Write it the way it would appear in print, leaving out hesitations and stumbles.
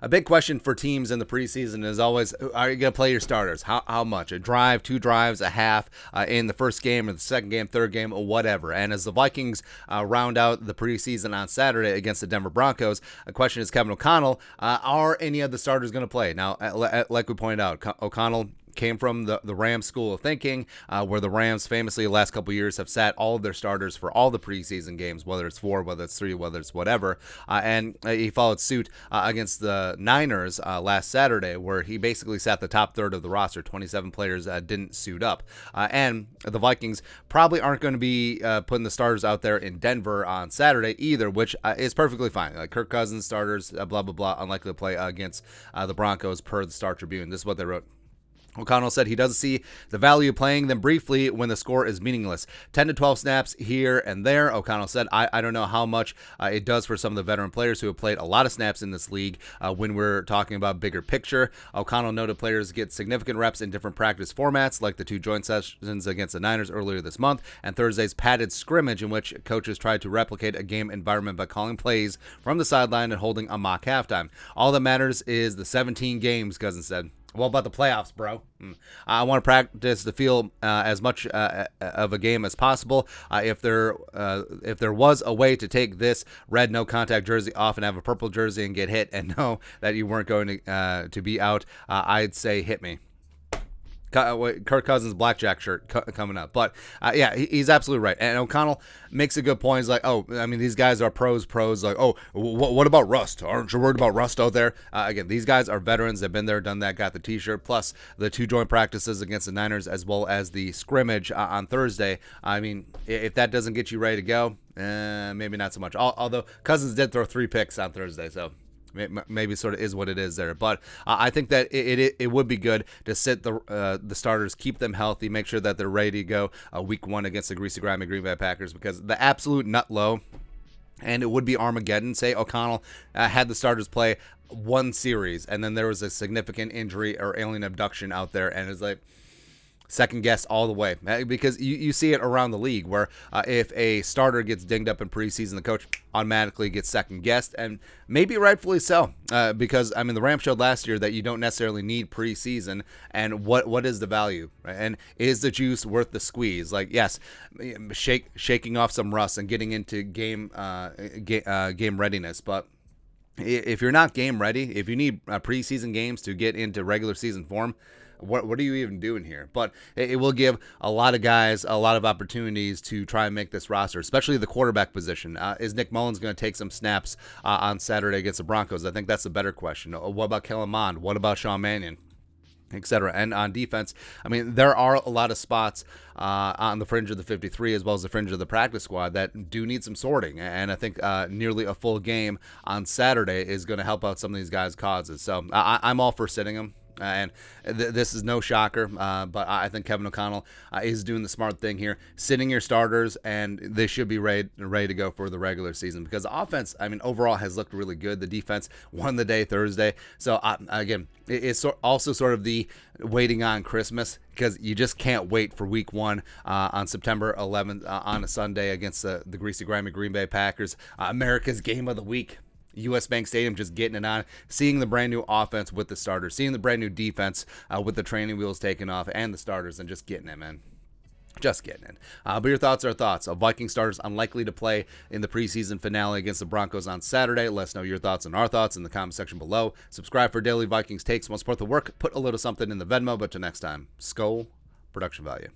a big question for teams in the preseason is always, are you going to play your starters? How much? A drive, 2 drives, a half in the first game or the second game, third game, or whatever. And as the Vikings round out the preseason on Saturday against the Denver Broncos, the question is, Kevin O'Connell, are any of the starters going to play? Now, like we pointed out, O'Connell came from the Rams school of thinking, where the Rams famously the last couple years have sat all of their starters for all the preseason games, whether it's 4, whether it's 3, whether it's whatever. And he followed suit against the Niners last Saturday, where he basically sat the top third of the roster. 27 players didn't suit up. And the Vikings probably aren't going to be putting the starters out there in Denver on Saturday either, which is perfectly fine. Like Kirk Cousins starters, blah, blah, blah, unlikely to play against the Broncos per the Star Tribune. This is what they wrote. O'Connell said he doesn't see the value of playing them briefly when the score is meaningless. 10 to 12 snaps here and there, O'Connell said. I don't know how much it does for some of the veteran players who have played a lot of snaps in this league when we're talking about bigger picture. O'Connell noted players get significant reps in different practice formats, like the 2 joint sessions against the Niners earlier this month and Thursday's padded scrimmage, in which coaches tried to replicate a game environment by calling plays from the sideline and holding a mock halftime. All that matters is the 17 games, Cousins said. What about the playoffs, bro? I want to practice to feel as much of a game as possible. If there was a way to take this red no contact jersey off and have a purple jersey and get hit and know that you weren't going to be out, I'd say hit me. Kirk Cousins blackjack shirt coming up. But yeah, he's absolutely right. And O'Connell makes a good point. He's like, oh, I mean, these guys are pros. Like, oh, what about rust? Aren't you worried about rust out there? Again, these guys are veterans. They've been there, done that, got the t-shirt, plus the 2 joint practices against the Niners, as well as the scrimmage on Thursday. I mean, if that doesn't get you ready to go, maybe not so much. Although Cousins did throw 3 picks on Thursday, so maybe sort of is what it is there. But I think that it would be good to sit the starters, keep them healthy, make sure that they're ready to go week 1 against the greasy, grimy Green Bay Packers, because the absolute nut low, and it would be Armageddon, say O'Connell had the starters play 1 series, and then there was a significant injury or alien abduction out there, and it's like, second guess all the way, because you see it around the league where if a starter gets dinged up in preseason, the coach automatically gets second guessed, and maybe rightfully so, because I mean the Rams showed last year that you don't necessarily need preseason, and what is the value, right? And is the juice worth the squeeze? Like, yes, shaking off some rust and getting into game readiness, but if you're not game ready, if you need preseason games to get into regular season form, what are you even doing here? But it will give a lot of guys a lot of opportunities to try and make this roster, especially the quarterback position. Is Nick Mullins going to take some snaps on Saturday against the Broncos? I think that's the better question. What about Kellen Mond? What about Sean Mannion? Etc. And on defense, I mean, there are a lot of spots on the fringe of the 53 as well as the fringe of the practice squad that do need some sorting. And I think nearly a full game on Saturday is going to help out some of these guys' causes. So I'm all for sitting them. And this is no shocker, but I think Kevin O'Connell is doing the smart thing here, sitting your starters, and they should be ready to go for the regular season, because the offense, I mean, overall has looked really good. The defense won the day Thursday. So, again, it's also sort of the waiting on Christmas, because you just can't wait for week 1 on September 11th on a Sunday against the greasy, grimy Green Bay Packers, America's game of the week. U.S. Bank Stadium, just getting it on, seeing the brand new offense with the starters, seeing the brand new defense with the training wheels taken off and the starters, and just getting it, man. Just getting it. But your thoughts are thoughts. Viking starters unlikely to play in the preseason finale against the Broncos on Saturday. Let us know your thoughts and our thoughts in the comment section below. Subscribe for daily Vikings takes. Want to support the work? Put a little something in the Venmo. But till next time, Skol, production value.